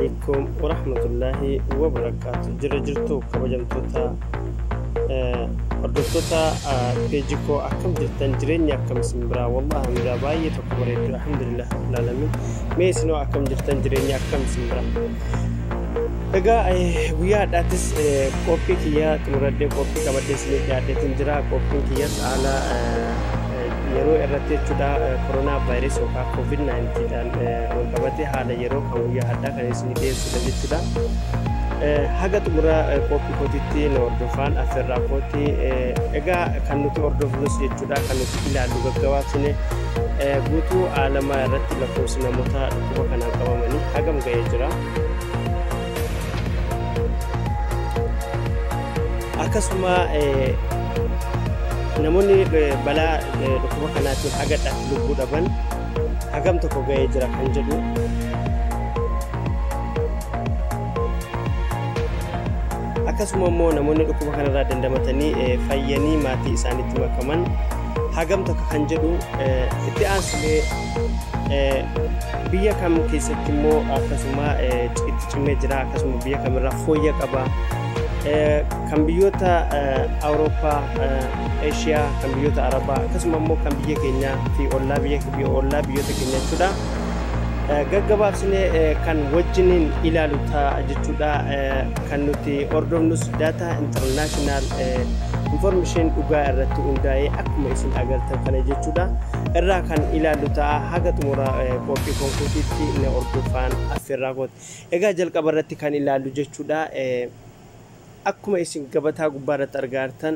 عليكم ورحمة الله وبركاته. جرجرتو كبجمتوتا أردوتوتا بيجيكو أكم جرتان جريني أكم سمبرا والله مدا باية تكبريت الحمد لله العالمين ميسنو أكم جرتان جريني أكم سمبرا إذا ويا داتس كوبي كيا تمرد كوبي كبدي سني كيا تنجرا كوبي كيا على يرو إرتي جدا كورونا فيروس وكا كوفيد-19 dan والكبتي هذا يرو كويا هذا كان سني كيا سني جدا haga tumura kopi kotiti nordofan aferra koti ega kanuti ordoflus jechuudha kanuti ilaalu gaggabaabsine guutuu alama irratti lakkoofsina mota dhukkuba kanaan qabamanii hagam ga'ee jira. Akkasuma namoonni balaa dhukkuba kanaatiin hagadhaatti lubbuu dhaban hagam tokko ga'ee jira kan jedhu. Akkasuma immoo namoonni dhukkuba kanarraa dandamatanii fayyanii maatii isaaniitti makaman hagam tokko kan jedhu itti aansee biyya kam keessatti immoo akkasuma itti cimee jira akkasuma biyya kamirraa fooyya qaba kan biyyoota Awurooppaa, Eeshiyaa, kan biyyoota Arabaa akkasuma immoo kan biyya keenyaa fi ollaa biyyoota keenyaa jechuudha. Gaggabaabsine kan wajjiniin ilaalu ta'a jechuudha kan nuti hordofnus data international information dhugaa irratti hundaa'ee akkuma isin agartan kana jechuudha irraa kan ilaalu ta'a haga xumura qophii konkolaachitti ne hordofaan affeerraa kooti. Egaa jalqaba irratti kan ilaalu jechuudha akkuma isin gabataa gubbaa irratti argartan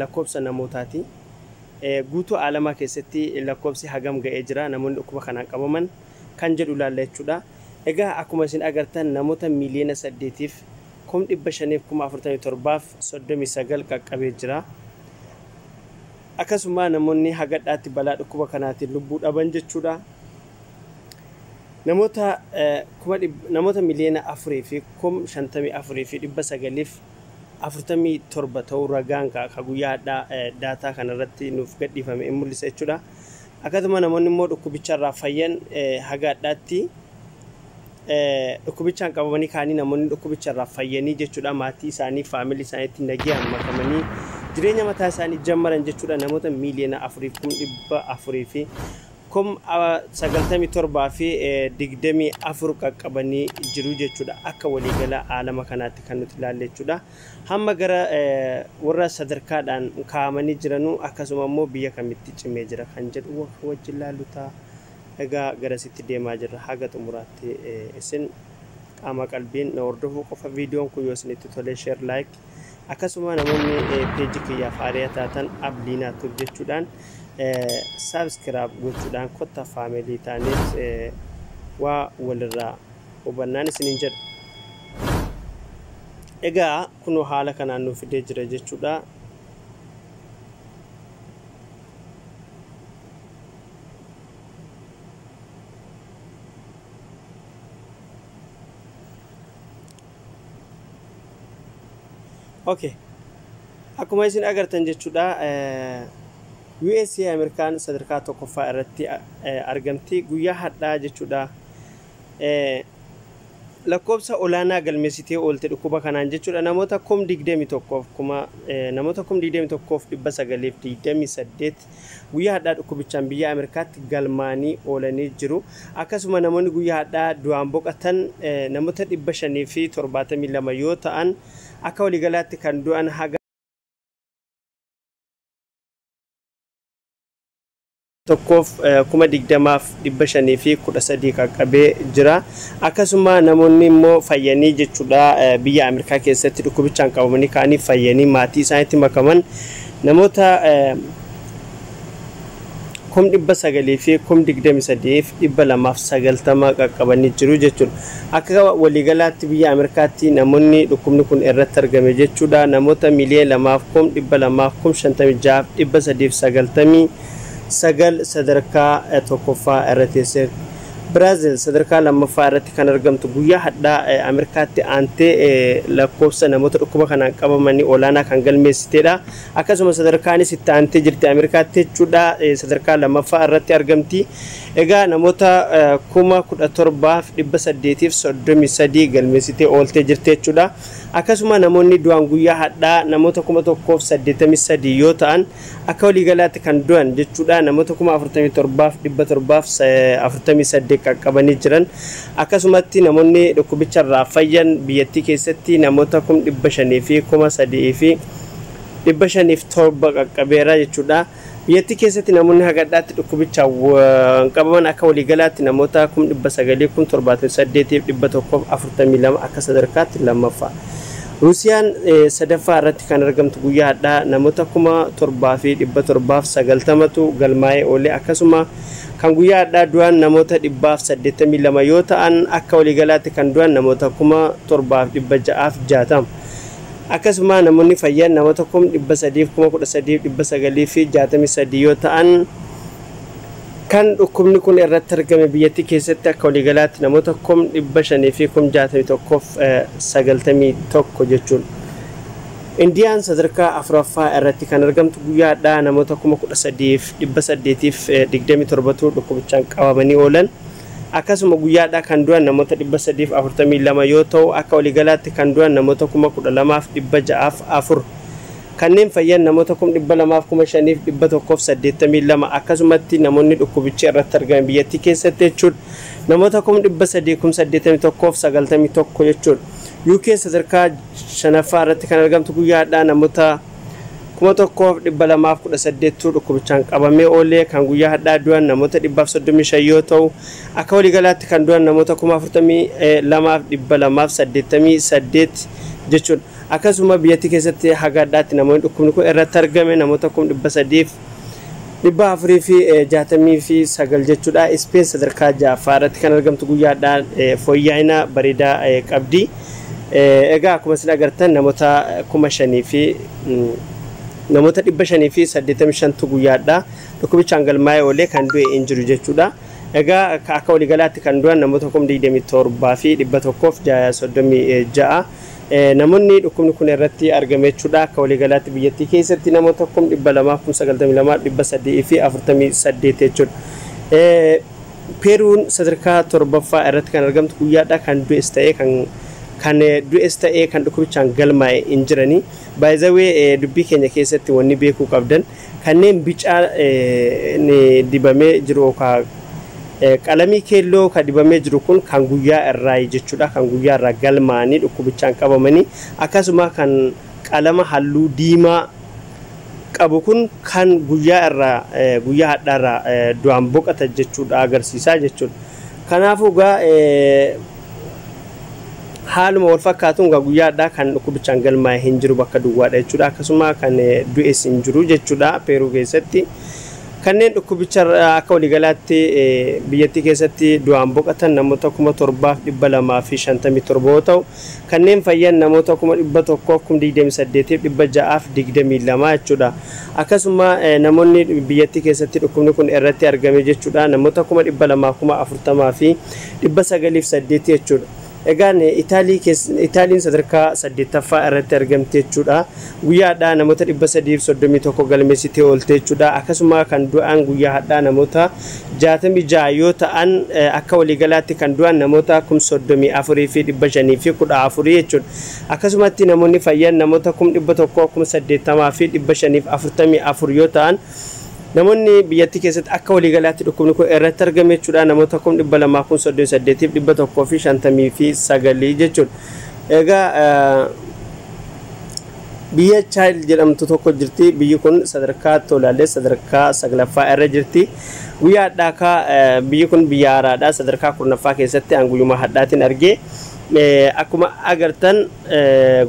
lakkoofsa namootaati. Guutuu alamaa keessatti lakkoofsi hagam ga'ee jira namoonni dhukkuba kanaan qabaman kan jedhu ilaalla jechuudha. Egaa akkuma isin agartan namoota miliyoona 8f 547,039 qaqqabee jira. Akkasuma namoonni hagadhaatti balaa dhukkuba kanaatiin lubbuu dhaban jechuudha. Namoota miliyoona 4,54,947 ta'uu ragaan ka guyyaadhaa daataa kanarratti nuuf gadhiifame in mul'isa jechuudha. Akkasuma namoonni immoo dhukkubicharraa fayyan hagadhaatti dhukkubichaan qabamanii kaanii namoonni dhukkubicharraa fayyanii jechuudha maatii isaanii faamilii isaaniitti nagaan makamanii jireenya mataa isaanii jammaran jechuudha namoota miliyoona 4,400 fi 97 fi 24 qaqqabanii jiru jechuudha akka waliigala alama kanaatti kan nuti ilaalle jechuudha. Hamma gara warra sadarkaadhaan kaa'amanii jiranuu akkasuma immoo biyya kamitti cimee jira kan jedhu wajjin ilaallu ta'a. Egaa garasitti deemaa jirra haga xumuraatti isin qaama qalbiin na hordofuu qofa viidiyoon kun yoo isinitti tole share like akkasuma namoonni peejii kiyyaaf hariyaa taatan abliinaa tur jechuudhaan subscribe gochuudhaan kotta faamilii taaniif waa walirraa hubannaan isiniin jedha. Egaa kunoo haala kanaan nuuf fidee jira jechuudha. Okay. Akkuma isin agartan jechuudha USA Amerikaan sadarkaa tokkoffaa irratti argamti guyyaa hadhaa jechuudha. Lakkoofsa olaanaa galmeessitee oolte dhukkuba kanaan jechuudha namoota 21,928 guyyaa hadhaa dhukkubichaan biyya Ameerikaatti galmaanii oolanii jiru. Akkasuma namoonni guyyaa hadhaa du'aan boqotan namoota 572 yoo ta'an akka waliigalaatti kan du'an haga tokkoof 20,513 qaqqabee jira. Akkasuma namoonni immoo fayyanii jechuudha biyya Ameerikaa keessatti dhukkubichaan qabamanii kaanii fayyanii maatii isaaniitti makaman namoota 923,290 qaqqabanii jiru jechuudha. Akka waliigalaatti biyya Ameerikaatti namoonni dhukkubni kun irratti argame jechuudha namoota miliyoona 2,256,390 sadarkaa tokkoffaa irratti Brazil sadarkaa lammaffaa irratti kan argamtu guyyaa hadhaa Ameerikaatti aantee lakkoofsa namoota dhukkuba kanaan qabamanii olaanaa kan galmeessiteedha. Akkasumas sadarkaanis itti aantee jirti Ameerikaatti jechuudha. Sadarkaa lammaffaa irratti argamti. Egaa namoota 17,833 galmeessitee ooltee jirti jechuudha. Akkasuma namoonni du'an guyyaa hadhaa namoota 1,083 yoo ta'an akka waliigalaatti kan du'an jechuudha namoota 47,748 qaqqabanii jiran. Akkasumatti namoonni dhukkubicharraa fayyan biyyattii keessatti namoota 500 fi 3,507 qaqqabeera jechuudha. Biyyattii keessatti namoonni hagadhaatti dhukkubichaan qabaman akka waliigalaatti namoota 978,142 akka sadarkaatti lammaffaa. Ruusiyaan sadaffaa irratti kan argamtu guyyaa hadhaa namoota 7,790tu galmaa'ee oolee. Akkasuma kan guyyaa hadhaa du'an namoota 182 yoo ta'an akka waliigalaatti kan du'an namoota 7,660. Akkasuma namoonni fayyan namoota 313,963 yoo ta'an kan dhukkubni kun irratti argame biyyattii keessatti akka waliigalaatti namoota 561,91 jechuudha. Indiyaan sadarkaa afuraffaa irratti kan argamtu guyyaa hadhaa namoota 13,827 dhukkubichaan qabamanii oolan. Akkasuma guyyaa hadhaa kan du'an namoota 342 yoo ta'u akka waliigalaatti kan du'an namoota 12,604. Kanneen fayyan namoota 2,582 akkasumatti namoonni dhukkubichi irratti argame biyyattii keessatti jechuudha namoota 381,91 jechuudha. UK sadarkaa shanaffaa irratti kan argamtu guyyaa hadhaa namoota 1,218 dhukkubichaan qabamee oolee. Kan guyyaa hadhaa du'an namoota 135 yoo ta'u akka waliigalaatti kan du'an namoota 42,288 jechuudha. Akkasuma biyyattii keessatti hagadhaatti namoonni dhukkubni kun irratti argame namoota 300,469 jechuudha. Spain sadarkaa ja'affaa irratti kan argamtu guyyaa hadhaa fooyya'ina bareedaa qabdi. Egaa akkuma isin agartan namoota 585 guyyaa hadhaa dhukkubichaan galmaa'ee oolee kan du'e hin jiru jechuudha. Egaa akka waliigalaatti kan du'an namoota 27,136 namoonni dhukkubni kun irratti argame jechuudha. Akka waliigalaatti biyyattii keessatti namoota 292,348 jechuudha. Peeruun sadarkaa torbaffaa irratti kan argamtu guyyaa hadhaa kan du'es ta'ee kan dhukkubichaan galmaa'e hin jirani. By the way dubbii keenya keessatti wanni beekuu qabdan kanneen bicaa dibamee jiru qalamii keelloo kan dibamee jiru kun kan guyyaa irraa jechuudha. Kan guyyaa irraa galmaa'anii dhukkubichaan qabamanii. Akkasuma kan qalama halluu diimaa qabu kun kan guyyaa hadhaarraa du'aan boqotan jechuudha agarsiisaa jechuudha. Kanaafuu haaluma wal fakkaatuun guyyaa hadhaa kan dhukkubichaan galmaa'e hin jiru bakka duwwaadha jechuudha. Akkasuma kan du'es hin jiru jechuudha Peeruu keessatti. Kanneen dhukkubicha akka waliigalaatti biyyattii keessatti du'aan boqotan namoota 7,257 yoo ta'u kanneen fayyan namoota 128,622 jechuudha. Akkasuma namoonni biyyattii keessatti dhukkubni kun irratti argame jechuudha namoota 240,908 jechuudha. Egaan Itaaliin sadarkaa 8ffaa irratti argamte jechuudha. Guyyaa hadhaa namoota 331 galmeessitee oolte jechuudha. Akkasuma kan du'an guyyaa hadhaa namoota 66 yoo ta'an akka waliigalaatti kan du'an namoota 34,514 jechuudha. Akkasumatti namoonni fayyan namoota 180,544 yoo ta'an namoonni biyyattii keessatti akka waliigalaatti dhukkubni kun irratti argame jechuudha namoota 238,159 jechuudha. Egaa biyya Chaayil jedhamtu tokko jirti. Biyyi kun sadarkaa tolaalee sadarkaa 9ffaa irra jirti. Guyyaa hadhaa biyyi kun biyya haaraadha. Sadarkaa 10ffaa keessatti guyyuma hadhaatiin argee akkuma agartan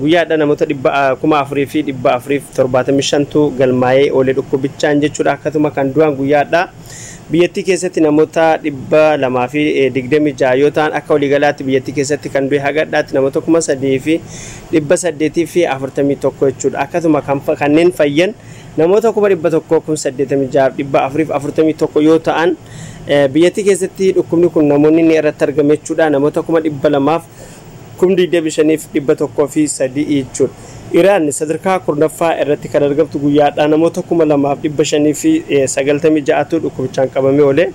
guyyaa hadhaa namoota 4,475tu galmaa'ee oolee dhukkubichaan jechuudha. Akkasuma kan du'an guyyaa hadhaa biyyattii keessatti namoota 226 yoo ta'an akka waliigalaatti biyyattii keessatti kan du'e haga dhaatti namoota 3,841 jechuudha. Akkasuma kanneen fayyan namoota 186,441 yoo ta'an biyyattii keessatti dhukkubni kun namoonni inni irratti argame jechuudha. Namoota 200,225,103 jechuudha. Iraan sadarkaa kurnaffaa irratti kan argamtu guyyaadhaa namoota 2,596 dhukkubichaan qabame oole.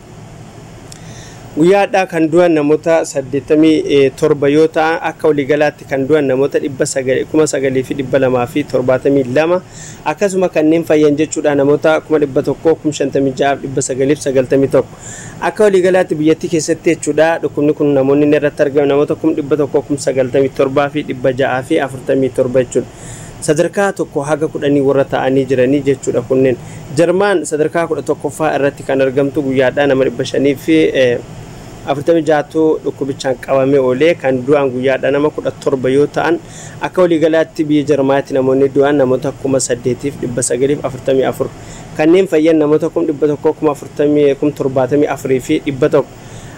Guyyaadhaa kan du'an namoota 87 yoo ta'an akka waliigalaatti kan du'an namoota 9,272 akkasuma kanneen fayyan jechuudha namoota 156,991 akka waliigalaatti biyyattii keessatti jechuudha. Dhukkubni kun namoonni inni irratti argaman namoota 197,647 jechuudha. Sadarkaa tokko haga 10 warra ta'anii jiranii jechuudha. Kunneen Jarmaan sadarkaa 11ffaa irratti kan argamtu guyyaadhaa nama 546 dhukkubichaan qabame oole. Kan du'an guyyaadhaa nama 17 yoo ta'an akka waliigalaatti biyya Jarmaatti namoonni du'an namoota 8,944 kanneen fayyan namoota 1,174,100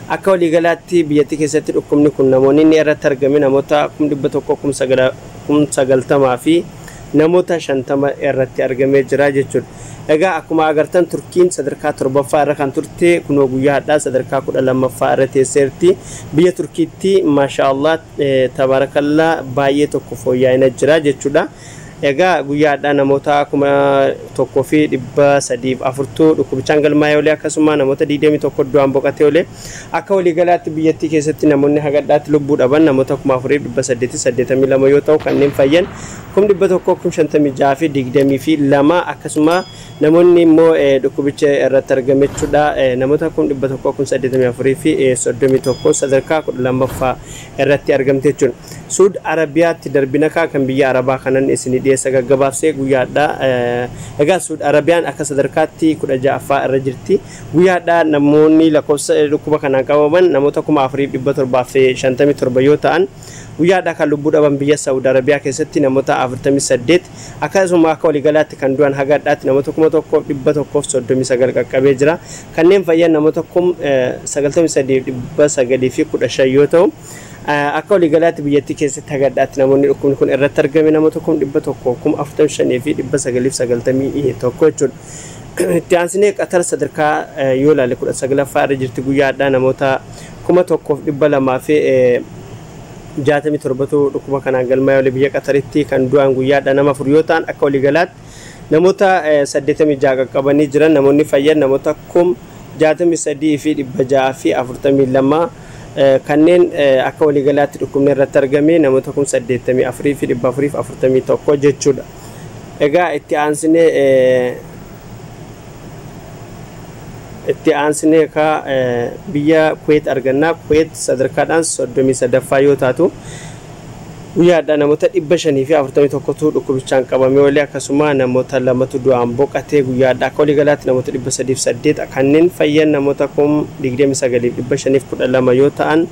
akka waliigalaatti biyyattii keessatti dhukkubni kun namoonni inni irratti argame namoota 1,190 fi namoota 50 irratti argamee jira jechuudha. Egaa akkuma agartan Turkiin sadarkaa 7ffaa irra kan turte kunoo guyyaadhaa sadarkaa 12ffaa irra teesseerti. Biyya Turkiitti maashaallah tabarakallah baay'ee tokko fooyya'ina jira jechuudha. Egaa guyyaadhaa namoota 1,340 dhukkubichaan galmaa'ee oole. Akkasuma namoota 21 du'aan boqotee oole. Akka waliigalaatti biyyattii keessatti namoonni hagadhaatti lubbuu dhaban namoota 4,882 yoo ta'u kanneen fayyan 1,156,22 akkasuma namoonni immoo dhukkubicha irratti argame jechuudha. Namoota 1,184,31 sadarkaa 12ffaa irratti argamte jechuudha. Suud Arabiyaatti darbina kan biyya Arabaa kanan isin dhiyeessa gaggabaabsee guyyaadhaa. Egaa Suud Arabiyaan akka sadarkaatti 16ffaa irra jirti. Guyyaadhaa namoonni lakkoofsa dhukkuba kanaan qabaman namoota 4,757 yoo ta'an guyyaadhaa kan lubbuu dhaban biyya Saudi Arabiyaa keessatti namoota 48 akkasuma akka waliigalaatti kan du'an hagadhaatti namoota 1,139 qaqqabee jira. Kanneen fayyan namoota 93,915 yoo ta'u akka waliigalaatti biyyattii keessatti hagadhaatti namoonni dhukkubni kun irratti argame namoota 1,145,991 jechuudha. Itti aansinee Qatar sadarkaa yoo ilaalle 19ffaa irra jirti. Guyyaadhaa namoota 1,167 dhukkuba kanaan galmaa'ee oole. Biyya Qataritti kan du'an guyyaadhaa nama 4 yoo ta'an akka waliigalaatti namoota 86 qaqqabanii jiran. Namoonni fayyan namoota 63,642 kanneen akka waliigalaatti dhukkubni irratti argame namoota 84,441 jechuudha. Egaa itti aansinee ka biyya Kuwait arganna. Kuwait sadarkaadhaan 33ffaa yoo taatu guyyaadhaa namoota 541 dhukkubichaan qabame oole. Akkasuma namoota 2tu du'aan boqotee guyyaadhaa akka waliigalaatti namoota 308 kanneen fayyan namoota 29,512 yoo ta'an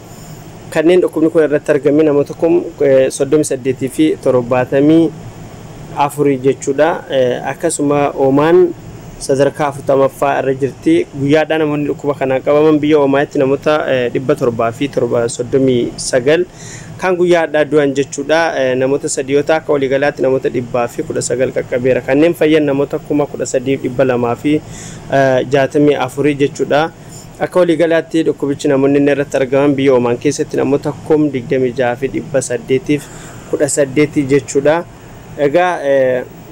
kanneen dhukkubni kun irratti argame namoota 38,74 jechuudha. Akkasuma Omaan sadarkaa 40ffaa irra jirti. Guyyaadhaa namoonni dhukkuba kanaan qabaman biyya Oomaatti namoota 739 kan guyyaadhaa du'an jechuudha. Namoota 3 yoo ta'an akka waliigalaatti namoota 119 qaqqabeera. Kanneen fayyan namoota 13,264 jechuudha. Akka waliigalaatti dhukkubichi namoonni irratti argaman biyya Oomaan keessatti namoota 26,818 jechuudha. Egaa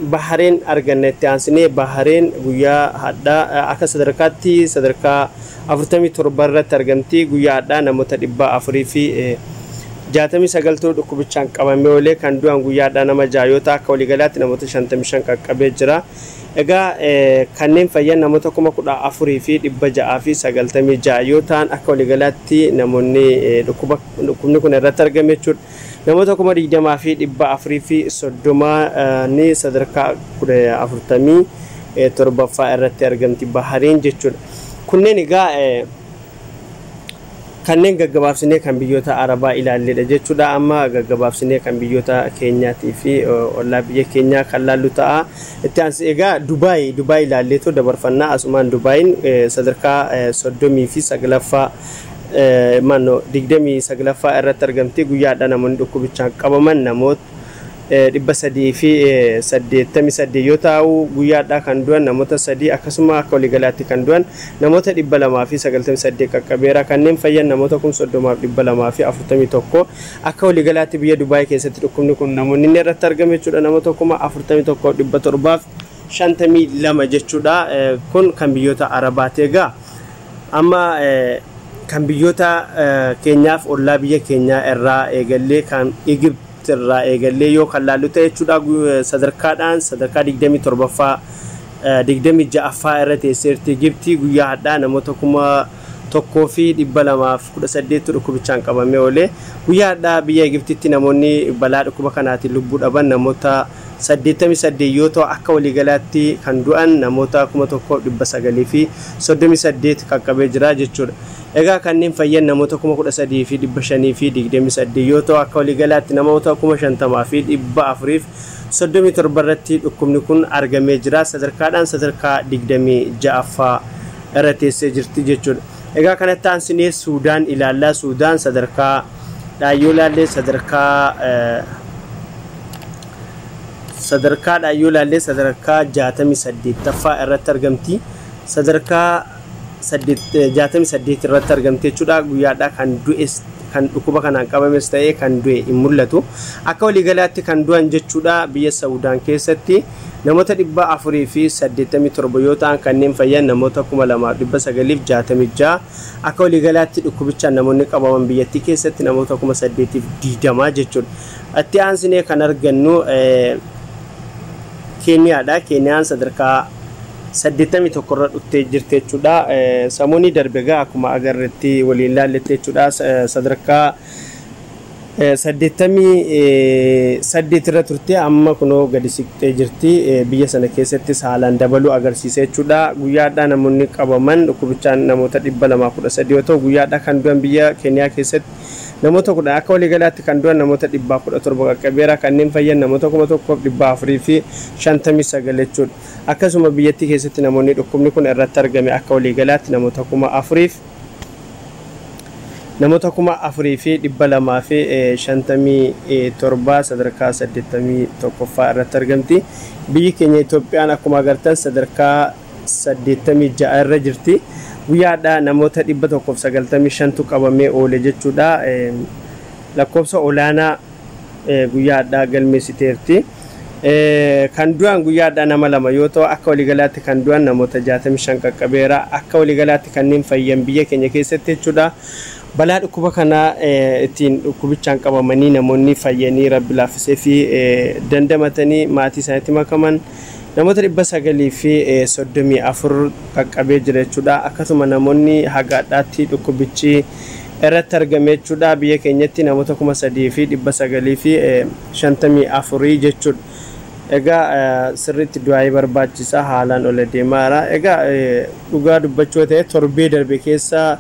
Bahareen arganna. Itti aansinee Bahareen guyyaa hadhaa akka sadarkaatti sadarkaa 47 irratti argamti. Guyyaa hadhaa namoota 469 dhukkubichaan qabame oole. Kan du'an guyyaadhaa nama 6 yoo ta'u akka waliigalaatti namoota 55 qaqqabee jira. Egaa kanneen fayyan namoota 14,696 yoo ta'an akka waliigalaatti namoonni dhukkubni kun irratti argame jechuudha. Namoota 20,430 ni sadarkaa 47ffaa irratti argamti Bahareen jechuudha. Kunneen egaa kanneen gaggabaabsinee kan biyyoota Arabaa ilaalledha jechuudha. Amma gaggabaabsinee kan biyyoota Keenyaatii fi ollaa biyya keenyaa kan laallu ta'a. Itti aansee egaa Dubaay ilaalleetu dabarfannaa. Asumaan Dubaayin sadarkaa 39ffaa manno 29ffaa irratti argamti. Guyyaadha namoonni dhukkubichaan qabaman namoota 388 yoo ta'u guyyaadha kan du'an namoota 3 akkasuma akka waliigalaatti kan du'an namoota 298 qaqqabeera. Kanneen fayyan namoota 30,241 akka waliigalaatti biyya Dubaay keessatti dhukkubni kun namoonni inni irratti argame jechuudha. namoota 41,752 jechuudha. Kun kan biyyoota Arabaati. Egaa amma kan biyyoota keenyaaf ollaa biyya keenyaa irraa eegallee kan Egypt irraa eegallee yoo kan laallu ta'e jechuudha. Sadarkaadhaan sadarkaa 27ffaa 26ffaa irra teesseerti Egyptii. Guyyaa hadhaa namoota 1,218 dhukkubichaan qabamee oolee. Guyyaa hadhaa biyya Egyptitti namoonni balaa dhukkuba kanaatiin lubbuu dhaban namoota 88 yoo ta'u akka waliigalaatti kan du'an namoota 1,938 qaqqabee jira jechuudha. Egaa kanneen fayyan namoota 13,528 yoo ta'u akka waliigalaatti namoota 50,437 irratti dhukkubni kun argamee jira. Sadarkaadhaan sadarkaa 26ffaa irra teessee jirti jechuudha. Egaa kanatti aansinee Suudaan ilaallaa. Suudaan sadarkaa dhaayyoo laallee sadarkaa 68ffaa irratti argamti. Sadarkaa 68 irratti argamte jechuudha. Guyyaadha kan du'es kan dhukkuba kanaan qabames ta'ee kan du'e hin mul'atu. Akka waliigalaatti kan du'an jechuudha biyya Suudaan keessatti namoota 487 yoo ta'an kanneen fayyan namoota 2,966. Akka waliigalaatti dhukkubichaan namoonni qabaman biyyattii keessatti namoota 820 jechuudha. Itti aansinee kan argannu Keeniyaadha. Keeniyaan sadarkaa 81 irra dhuftee jirti jechuudha. Samuunii darbegaa akkuma agarreetti waliin laalletti jechuudha. Sadarkaa 88 irra turte amma kunoo gadi siqtee jirti. Biyya sana keessatti haalaan dabaluu agarsiisa jechuudha. Guyyaadhaa namoonni qabaman dhukkubichaan namoota 213 yoo ta'u guyyaadhaa kan du'an biyya Keeniyaa keessatti namoota 10 akka waliigalaatti kan du'an namoota 117 qaqqabeera. Kanneen fayyan namoota 1,459 jechuudha. Akkasuma biyyattii keessatti namoonni dhukkubni kun irratti argame akka waliigalaatti namoota 4,257 sadarkaa 81ffaa irratti argamti. Biyyi keenya Itoophiyaan akkuma agartan sadarkaa 86 irra jirti. Guyyaadhaa namoota 195tu qabamee oole jechuudha. Lakkoofsa olaanaa guyyaadhaa galmeessiteerti. Kan du'an guyyaadhaa nama 2 yoo ta'u akka waliigalaatti kan du'an namoota 65 qaqqabeera. Akka waliigalaatti kanneen fayyan biyya keenya keessatti jechuudha. Balaa dhukkuba kanaa ittiin dhukkubichaan qabamanii namoonni fayyanii rabbi laaffisee fi dandamatanii maatii isaaniitti makaman namoota 934 qaqqabee jira jechuudha. Akkasuma namoonni hagaadhaatti dhukkubichi irratti argame jechuudha. Biyya keenyatti namoota 3,954 jechuudha. Egaa sirriitti du'aa barbaachisaa haalaan ol deemaara. Egaa dhugaa dubbachuu ta'e torbee darbe keessa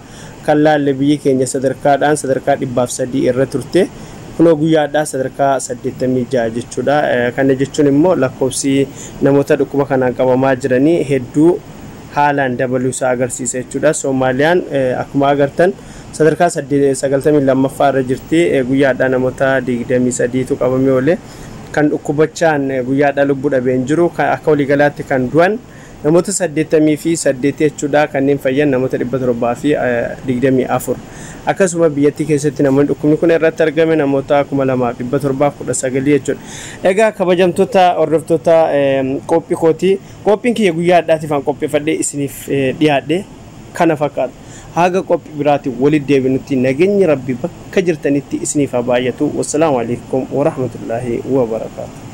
kan laalle biyyi keenya sadarkaadhaan sadarkaa 103 irra turte. Kunoo guyyaadhaa sadarkaa 86 jechuudha. Kana jechuun immoo lakkoofsi namoota dhukkuba kanaan qabamaa jiranii hedduu haalaan dabaluu isaa agarsiisa jechuudha. Soomaaliyaan akkuma agartan sadarkaa 92ffaa irra jirti. Guyyaadhaa namoota 23tu qabamee oole. Kan dhukkubachaan guyyaadhaa lubbuu dhabeen jiru akka waliigalaatti kan du'an namoota 88 jechuudha. Kanneen fayyan namoota 724. Akkasuma biyyattii keessatti namoonni dhukkubni kun irratti argame namoota 2,719 jechuudha. Egaa kabajamtoota hordoftoota qophii kootii qophiin kiyya guyyaadhaatiif an qopheeffadhee isiniif dhiyaadhe kana fakkaata. Haga qophii biraatiin walitti deebinutti nageenyi rabbi bakka jirtanitti isiniif haa baay'atu. Wassalaamu alaikum wa rahmatullahi wa barakaatuh.